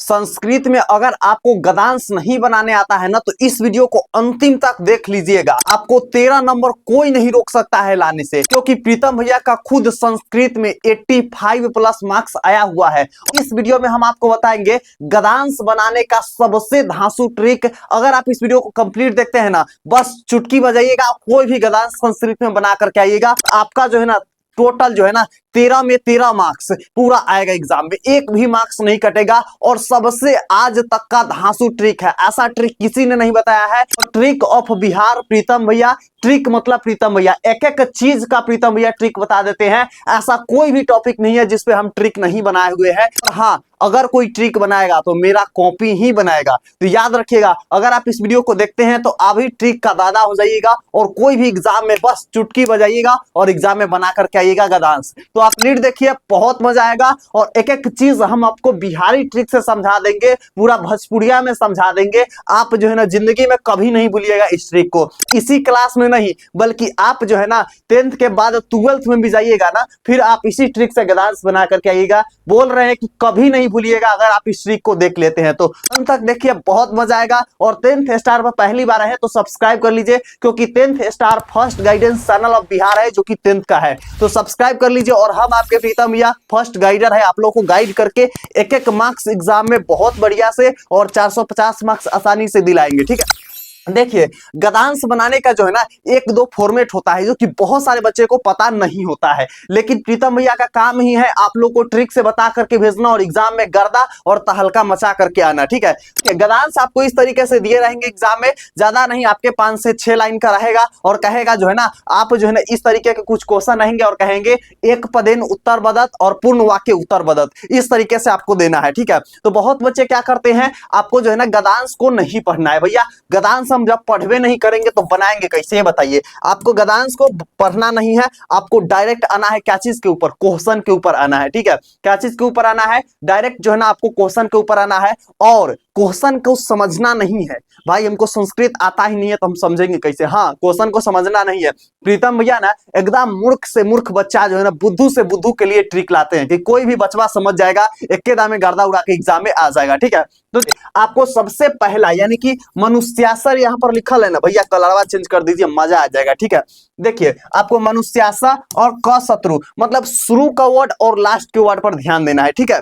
संस्कृत में अगर आपको गद्यांश नहीं बनाने आता है ना तो इस वीडियो को अंतिम तक देख लीजिएगा। आपको 13 नंबर कोई नहीं रोक सकता है लाने से, क्योंकि प्रीतम भैया का खुद संस्कृत में 85 प्लस मार्क्स आया हुआ है। इस वीडियो में हम आपको बताएंगे गद्यांश बनाने का सबसे धांसू ट्रिक। अगर आप इस वीडियो को कंप्लीट देखते हैं ना, बस चुटकी बजाइएगा, कोई भी गद्यांश संस्कृत में बना करके आइएगा, आपका जो है ना टोटल जो है ना 13 में 13 मार्क्स पूरा आएगा। एग्जाम में एक भी मार्क्स नहीं कटेगा। और सबसे आज तक का धांसू ट्रिक है, ऐसा ट्रिक किसी ने नहीं बताया है। ट्रिक ऑफ बिहार प्रीतम भैया। ट्रिक मतलब प्रीतम भैया एक एक चीज का प्रीतम भैया ट्रिक बता देते हैं। ऐसा कोई भी टॉपिक नहीं है जिसपे हम ट्रिक नहीं बनाए हुए हैं। हाँ, अगर कोई ट्रिक बनाएगा तो मेरा कॉपी ही बनाएगा। तो याद रखिएगा, अगर आप इस वीडियो को देखते हैं तो अभी ट्रिक का दादा हो जाइएगा और कोई भी एग्जाम में बस चुटकी बजाइएगा और एग्जाम में बना करके आइएगा गद्यांश। तो आप रीड देखिए, बहुत मजा आएगा। और एक एक चीज हम आपको बिहारी ट्रिक से समझा देंगे, पूरा भोजपुरिया में समझा देंगे। आप जो है ना जिंदगी में कभी नहीं भूलिएगा इस ट्रिक को। इसी क्लास में नहीं, बल्कि आप जो है ना 10th के बाद 12th में भी जाइएगा ना, फिर आप इसी ट्रिक से गद्यांश बना करके आइएगा। बोल रहे हैं कि कभी नहीं भूलिएगा अगर आप इस ट्रिक को देख लेते हैं तो। अंत तक देखिए, बहुत मजा आएगा। और 10th स्टार पर पहली बार है तो सब्सक्राइब कर लीजिए, क्योंकि 10th star first guidance channel of Bihar है जो कि 10th का है। तो सब्सक्राइब कर लीजिए। और हम आपके प्रीतम भैया फर्स्ट गाइडर है, आप लोग को गाइड करके एक एक मार्क्स एग्जाम में बहुत बढ़िया से और 450 मार्क्स आसानी से दिलाएंगे। ठीक है, देखिए गद्यांश बनाने का जो है ना एक दो फॉर्मेट होता है जो कि बहुत सारे बच्चे को पता नहीं होता है, लेकिन प्रीतम भैया का काम ही है आप लोग को ट्रिक से बता करके भेजना और एग्जाम में गर्दा और तहलका मचा करके आना। ठीक है, गद्यांश आपको इस तरीके से दिए रहेंगे एग्जाम में, ज्यादा नहीं, आपके 5 से 6 लाइन का रहेगा। और कहेगा जो है ना, आप जो है ना इस तरीके के कुछ क्वेश्चन रहेंगे और कहेंगे एक पदेन उत्तर बदत और पूर्ण वाक्य उत्तर बदत, इस तरीके से आपको देना है। ठीक है, तो बहुत बच्चे क्या करते हैं, आपको जो है ना गद्यांश को नहीं पढ़ना है। भैया गद्यांश हम जब पढ़वे नहीं करेंगे तो बनाएंगे कैसे, ये बताइए। आपको गद्यांश को पढ़ना नहीं है, आपको डायरेक्ट आना है क्या चीज के ऊपर, क्वेश्चन के ऊपर आना है। ठीक है, क्या चीज के ऊपर आना है, डायरेक्ट जो है ना आपको क्वेश्चन के ऊपर आना है। और क्वेश्चन को समझना नहीं है। भाई हमको संस्कृत आता ही नहीं है तो हम समझेंगे कैसे। हाँ, क्वेश्चन को समझना नहीं है। प्रीतम भैया ना एकदम मूर्ख से मूर्ख बच्चा जो है ना बुद्धू से बुद्धू के लिए ट्रिक लाते हैं कि कोई भी बचवा समझ जाएगा, एक दामे गर्दा उड़ा के एग्जाम में आ जाएगा। ठीक है, तो आपको सबसे पहला यानी कि मनुष्यासर यहाँ पर लिखल है ना भैया, कलरवा चेंज कर दीजिए, मजा आ जाएगा। ठीक है, देखिए आपको मनुष्यासा और क शत्रु मतलब शुरू का वर्ड और लास्ट के वर्ड पर ध्यान देना है। ठीक है,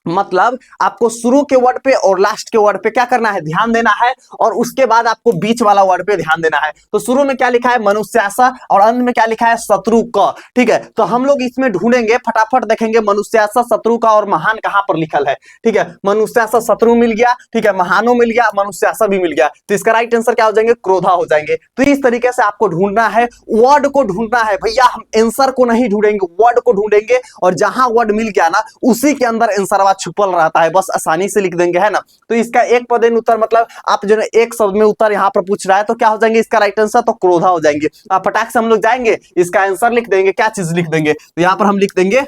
मतलब आपको शुरू के वर्ड पे और लास्ट के वर्ड पे क्या करना है, ध्यान देना है। और उसके बाद आपको बीच वाला वर्ड पे ध्यान देना है। तो शुरू में क्या लिखा है, मनुष्यासा, और अंत में क्या लिखा है, शत्रु का। ठीक है, तो हम लोग इसमें ढूंढेंगे, फटाफट देखेंगे मनुष्यासा, शत्रु का और महान कहां पर लिखल है। ठीक है, मनुष्यासा शत्रु मिल गया, ठीक है, महानो मिल गया, मनुष्यासा भी मिल गया। तो इसका राइट आंसर क्या हो जाएंगे, क्रोधा हो जाएंगे। तो इस तरीके से आपको ढूंढना है, वर्ड को ढूंढना है। भैया हम आंसर को नहीं ढूंढेंगे, वर्ड को ढूंढेंगे। और जहां वर्ड मिल गया ना उसी के अंदर आंसर छुपल रहता है, बस आसानी से लिख देंगे, है ना। तो इसका एक पदेन उत्तर मतलब आप जो है एक शब्द में उत्तर यहाँ पर पूछ रहा है तो क्या हो जाएंगे इसका राइट आंसर, तो क्रोधा हो जाएंगे। आप फटाक से हम लोग जाएंगे, इसका आंसर लिख देंगे, क्या चीज लिख देंगे, तो यहाँ पर हम लिख देंगे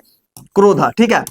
क्रोधा। ठीक है,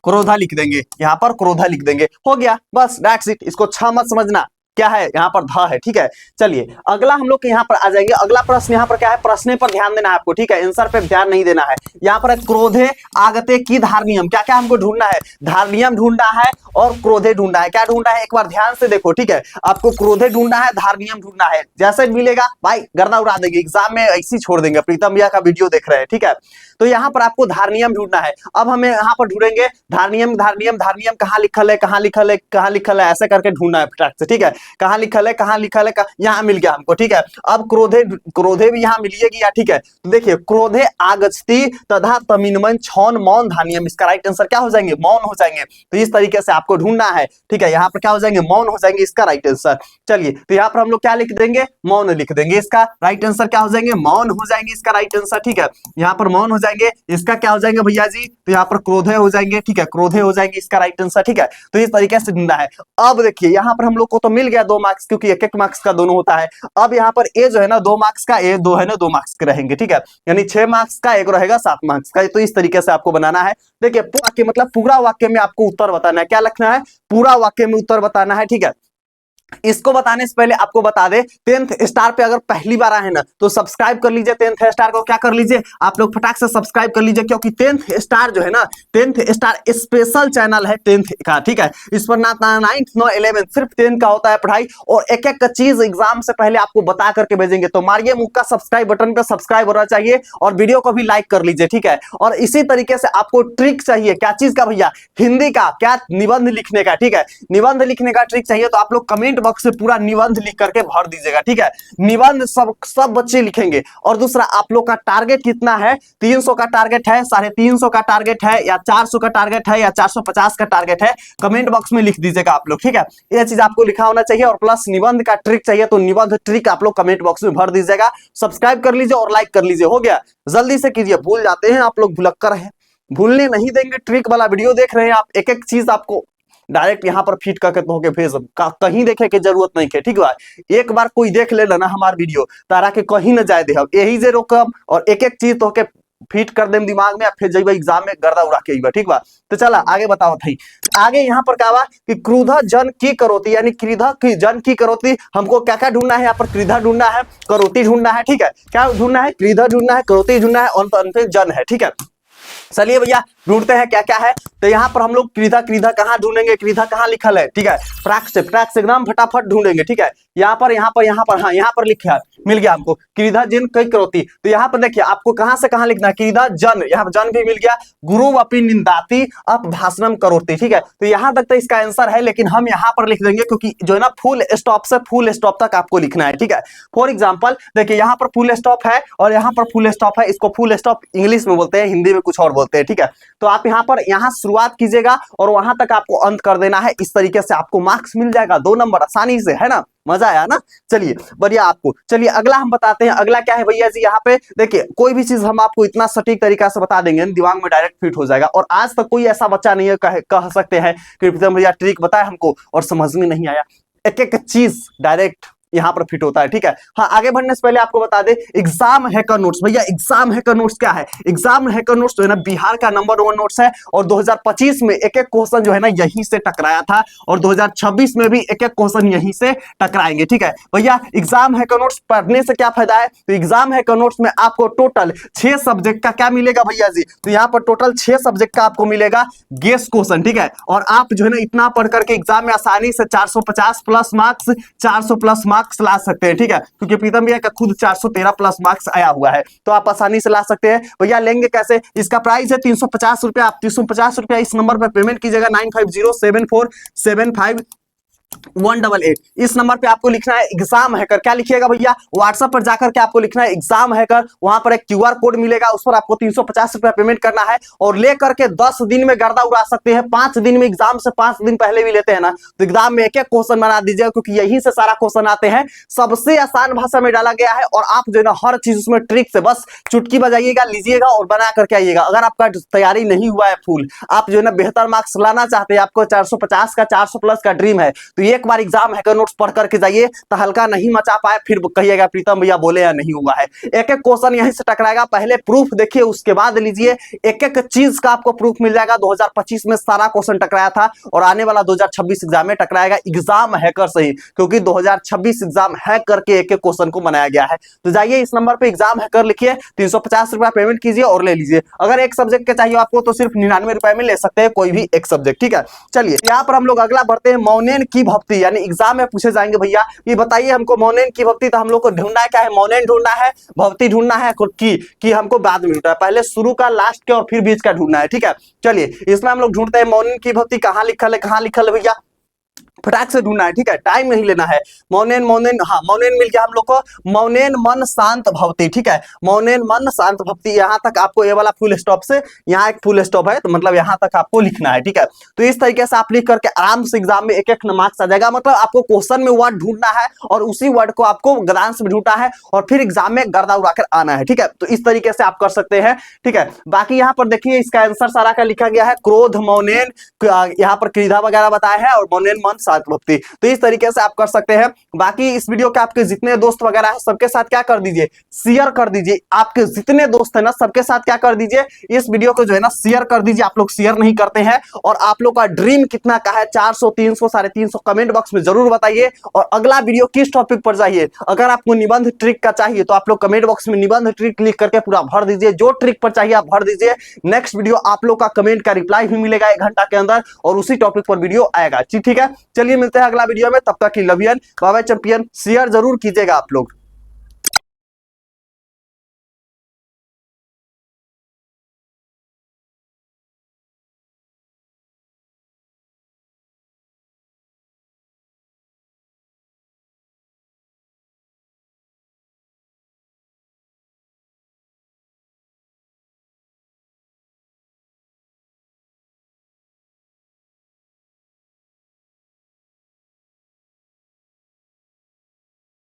क्रोधा लिख देंगे, यहाँ पर क्रोधा लिख देंगे, हो गया बस, दैट्स इट। इसको छह मत समझना, क्या है यहाँ पर ध है। ठीक है, चलिए अगला हम लोग के यहाँ पर आ जाएंगे। अगला प्रश्न यहाँ पर क्या है, प्रश्न पर ध्यान देना है आपको। ठीक है, आंसर पे ध्यान नहीं देना है। यहाँ पर क्रोधे आगते की धारणियम, क्या क्या हमको ढूंढना है, धारणियम ढूंढना है और क्रोधे ढूंढना है। क्या ढूंढना है, एक बार ध्यान से देखो। ठीक है, आपको क्रोधे ढूंढना है, धारणियम ढूंढना है। जैसे मिलेगा भाई गर्दा उड़ा देंगे, एग्जाम में ऐसी छोड़ देंगे। प्रीतम भैया का वीडियो देख रहे हैं। ठीक है, तो यहाँ पर आपको धारणियम ढूंढना है। अब हमें यहाँ पर ढूंढेंगे धारणियम, धारणियम, धारणियम कहाँ लिखल है, कहाँ लिखल है, कहाँ लिखल है, ऐसे करके ढूंढना है फटाक से। ठीक है, कहाँ लिखल है, कहाँ लिखल है, यहाँ मिल गया हमको। ठीक है, अब क्रोधे, क्रोधे भी यहाँ मिलिएगी या। ठीक है, तो देखिए क्रोधे आगच्छति तथा तमिन्मय छौन मौन धानियम, इसका राइट आंसर क्या हो जाएंगे, मौन हो जाएंगे। तो इस तरीके से आपको ढूंढना है। ठीक है, यहाँ पर क्या हो जाएंगे, मौन हो जाएंगे, इसका राइट आंसर। चलिए तो यहाँ पर हम लोग क्या लिख देंगे, मौन लिख देंगे, इसका राइट आंसर क्या हो जाएंगे, मौन हो जाएंगे, इसका राइट आंसर। ठीक है, यहाँ पर मौन हो जाएंगे, इसका क्या हो जाएंगे भैया जी, तो यहाँ पर क्रोधे हो जाएंगे। ठीक है, क्रोधे हो जाएंगे, इसका राइट आंसर। ठीक है, तो इस तरीके से ढूंढना है। अब देखिए यहाँ पर हम लोग को तो मिल गया 2 मार्क्स, क्योंकि एक एक मार्क्स का दोनों होता है। अब यहाँ पर ए जो है ना 2 मार्क्स का, ए 2 है ना 2 मार्क्स के रहेंगे। ठीक है, यानी 6 मार्क्स का, एक रहेगा 7 मार्क्स का। तो इस तरीके से आपको बनाना है। देखिए वाक्य मतलब पूरा वाक्य में आपको उत्तर बताना है। क्या लिखना है, पूरा वाक्य में उत्तर बताना है। ठीक है, इसको बताने से पहले आपको बता दे, 10th स्टार पे अगर पहली बार आए ना तो सब्सक्राइब कर लीजिए। 10th स्टार को क्या कर लीजिए आप लोग, फटाक से सब्सक्राइब कर लीजिए, क्योंकि 10th स्टार जो है ना, 10th स्टार स्पेशल चैनल है 10th का, ठीक है। इस पर ना 9th ना 11th, सिर्फ 10 का होता है पढ़ाई, और एक एक चीज एग्जाम से पहले आपको बता करके भेजेंगे। तो मारिए मुक्का सब्सक्राइब बटन पे, सब्सक्राइब होना चाहिए, और वीडियो को भी लाइक कर लीजिए, ठीक है। और इसी तरीके से आपको ट्रिक चाहिए, क्या चीज का भैया, हिंदी का, क्या निबंध लिखने का, ठीक है। निबंध लिखने का ट्रिक चाहिए तो आप लोग कमेंट बॉक्स से पूरा निबंध लिख करके भर दीजिएगा, ठीक है। निबंध सब बच्चे लिखेंगे। और दूसरा, आप लोग का टारगेट कितना है, 300 का टारगेट है, 350 का टारगेट है, या 400 का टारगेट है, या 450 का टारगेट है, कमेंट बॉक्स में लिख दीजिएगा आप लोग, ठीक है। यह चीज आपको लिखा होना चाहिए। और प्लस निबंध का ट्रिक चाहिए तो निबंध ट्रिक आप लोग कमेंट बॉक्स में भर दीजिएगा। सब्सक्राइब कर लीजिए और लाइक कर लीजिए, हो गया। जल्दी से कीजिए, भूल जाते हैं आप लोग, भुलक्कर है, भूलने नहीं देंगे। ट्रिक वाला वीडियो देख रहे हैं आप, एक एक चीज आपको डायरेक्ट यहाँ पर फीट करके तो भेज, कहीं देखे के जरूरत नहीं है, ठीक है। एक बार कोई देख ले ना हमार वीडियो, तारा के कहीं न जाए दे, यही जे रोकब, और एक एक चीज तो के फीट कर देम दिमाग में, फिर जब एग्जाम में गर्दा उड़ा के अइबा, ठीक बा। तो चला आगे बताओ भाई। आगे यहाँ पर क्या बा कि क्रुद्ध जन की करोती, यानी क्रुद्ध की जन की करोती, हमको क्या क्या ढूंढना है, यहाँ पर क्रुद्ध ढूंढना है, करोती ढूंढना है, ठीक है। क्या ढूंढना है, क्रुद्ध ढूंढना है, करोती ढूंढना है, और अंत में जन है, ठीक है। चलिए भैया ढूंढते हैं क्या क्या है। तो यहाँ पर हम लोग क्रीधा क्रीधा कहाँ ढूंढेंगे, क्रीधा कहाँ लिखल है, ठीक है। प्राक से एकदम फटाफट ढूंढेंगे, ठीक है। यहाँ पर हाँ यहाँ पर लिखा है, मिल गया हमको, क्रीधा जिन कई करोती। तो यहाँ पर देखिए आपको कहाँ से कहाँ लिखना है, क्रीधा जन, यहाँ पर जन भी मिल गया, गुरु अपनी निंदाती अप भाषणम करोती, ठीक है। तो यहाँ तक तो इसका आंसर है, लेकिन हम यहाँ पर लिख देंगे क्योंकि जो है ना फुल स्टॉप से फुल स्टॉप तक आपको लिखना है, ठीक है। फॉर एग्जाम्पल देखिए यहाँ पर फुल स्टॉप है और यहाँ पर फुल स्टॉप है, इसको फुल स्टॉप इंग्लिश में बोलते हैं, हिंदी में कुछ और बोलते हैं, ठीक है। तो आप यहाँ शुरुआत कीजिएगा और वहां तक आपको अंत कर देना है। इस तरीके से आपको मार्क्स मिल जाएगा 2 नंबर आसानी से, है ना। मजा आया ना। चलिए बढ़िया आपको। चलिए अगला हम बताते हैं, अगला क्या है भैया जी। यहाँ पे देखिए कोई भी चीज हम आपको इतना सटीक तरीका से बता देंगे दिमाग में डायरेक्ट फिट हो जाएगा। और आज तक कोई ऐसा बच्चा नहीं है कह सकते हैं कि भैया ट्रिक बताया हमको और समझ में नहीं आया। एक एक चीज डायरेक्ट यहाँ पर फिट होता है, ठीक है। हाँ आगे बढ़ने से पहले आपको बता दे, एग्जाम हैकर नोट्स, भैया एग्जाम हैकर नोट्स क्या है। एग्जाम हैकर नोट्स जो है ना बिहार का नंबर 1 नोट्स है, और 2025 में एक एक क्वेश्चन जो है ना यहीं से टकराया था, और 2026 में भी एक एक क्वेश्चन यहीं से टकराएंगे, ठीक है। भैया एग्जाम हैकर नोट्स पढ़ने से क्या फायदा है, तो एग्जाम हैकर नोट्स में आपको टोटल 6 सब्जेक्ट का क्या मिलेगा भैया जी, तो यहाँ पर टोटल 6 सब्जेक्ट का आपको मिलेगा गेस क्वेश्चन, ठीक है। और आप जो है ना इतना पढ़ करके एग्जाम में आसानी से 450 प्लस मार्क्स, 400 प्लस मार्क्स ला सकते हैं, ठीक है। क्योंकि प्रीतम भैया का खुद 413 प्लस मार्क्स आया हुआ है, तो आप आसानी से ला सकते हैं। भैया लेंगे कैसे, इसका प्राइस है 350 रुपया। आप 350 रुपया इस नंबर पर पेमेंट कीजिएगा, 9507475188। इस नंबर पे आपको लिखना है एग्जाम हैकर। क्या लिखिएगा भैया, व्हाट्सएप पर जाकर के आपको लिखना है एग्जाम हैकर। वहां पर एक क्यूआर कोड मिलेगा, उस पर आपको 350 रुपया पेमेंट करना है, और लेकर के 10 दिन में गर्दा उड़ा सकते हैं। 5 दिन में, एग्जाम से 5 दिन पहले भी लेते हैं ना, तो एग्जाम में एक एक क्वेश्चन बना दीजिएगा, क्योंकि यहीं से सारा क्वेश्चन आते हैं। सबसे आसान भाषा में डाला गया है, और आप जो है ना हर चीज उसमें ट्रिक से बस चुटकी बजाइएगा, लीजिएगा और बना करके आइएगा। अगर आपका तैयारी नहीं हुआ है फुल, आप जो है ना बेहतर मार्क्स लाना चाहते हैं, आपको 450 का 400 प्लस का ड्रीम है, तो एक बार एग्जाम हैकर नोट्स पढ़ करके जाइए। तो हल्का नहीं मचा पाए फिर कहिएगा प्रीतम भैया बोले या नहीं हुआ है। एक एक क्वेश्चन यहीं से टकराएगा, पहले प्रूफ देखिए उसके बाद लीजिए। एक एक चीज का आपको प्रूफ मिल जाएगा। 2025 में सारा क्वेश्चन टकराया था, और आने वाला 2026 एग्जाम में टकराएगा एग्जाम हैकर से ही, क्योंकि 2026 एग्जाम हैक करके एक एक क्वेश्चन को बनाया गया है। तो जाइए इस नंबर पे एग्जाम हैकर लिखिए, 350 रुपया पेमेंट कीजिए और ले लीजिए। अगर एक सब्जेक्ट के चाहिए आपको तो सिर्फ 99 रुपए में ले सकते हैं, कोई भी एक सब्जेक्ट, ठीक है। चलिए यहाँ पर हम लोग अगला बढ़ते हैं, मौनेन की भक्ति, यानी एग्जाम में पूछे जाएंगे भैया ये बताइए हमको मौनेन की भक्ति। तो हम लोग को ढूंढना है क्या है, मौनेन ढूंढना है, भक्ति ढूंढना है, की हमको बाद में ढूंढना है, पहले शुरू का, लास्ट के और फिर बीच का ढूंढना है, ठीक है। चलिए इसमें हम लोग ढूंढते हैं मौनेन की भक्ति कहाँ लिखल है, कहाँ लिखल है भैया, फटाक से ढूंढना है, ठीक है, टाइम नहीं लेना है। मौनेन मौनेन, हाँ मौनेन मिल गया हम लोग को। मौनेन मन शांत भक्ति, ठीक है, मौनेन मन शांत भक्ति। यहाँ तक आपको ये वाला फुल स्टॉप से यहाँ एक फुल स्टॉप है, तो मतलब यहाँ तक आपको लिखना है, ठीक है। तो इस तरीके से आप लिख करके आराम से एग्जाम में एक एक मार्क्स आ जाएगा। मतलब आपको क्वेश्चन में वर्ड ढूंढना है और उसी वर्ड को आपको गद्यांश में ढूंढना है और फिर एग्जाम में गर्दा उड़ाकर आना है, ठीक है। तो इस तरीके से आप कर सकते हैं, ठीक है। बाकी यहाँ पर देखिए इसका आंसर सारा का लिखा गया है, क्रोध मौनेन, यहाँ पर क्रीधा वगैरह बताया है, और मौनेन मन साथ भक्ति। तो इस तरीके से आप कर सकते हैं। बाकी इस वीडियो के आपके जितने दोस्त वगैरह है सबके साथ क्या कर दीजिए, शेयर कर दीजिए। आपके जितने दोस्त है ना सबके साथ क्या कर दीजिए, इस वीडियो को जो है ना शेयर कर दीजिए। आप लोग शेयर नहीं करते हैं। और आप लोग का ड्रीम कितना का है, 400, 300, 350 कमेंट बॉक्स में जरूर बताइए। और अगला वीडियो किस टॉपिक पर चाहिए, अगर आपको निबंध ट्रिक का चाहिए तो आप लोग कमेंट बॉक्स में निबंध ट्रिक लिख करके पूरा भर दीजिए। जो ट्रिक पर चाहिए आप भर दीजिए। नेक्स्ट वीडियो आप लोग का कमेंट का रिप्लाई भी मिलेगा 1 घंटा के अंदर और उसी टॉपिक पर वीडियो आएगा। ठीक है, चलिए मिलते हैं अगला वीडियो में। तब तक की love you and bye bye champion. Share जरूर कीजिएगा आप लोग।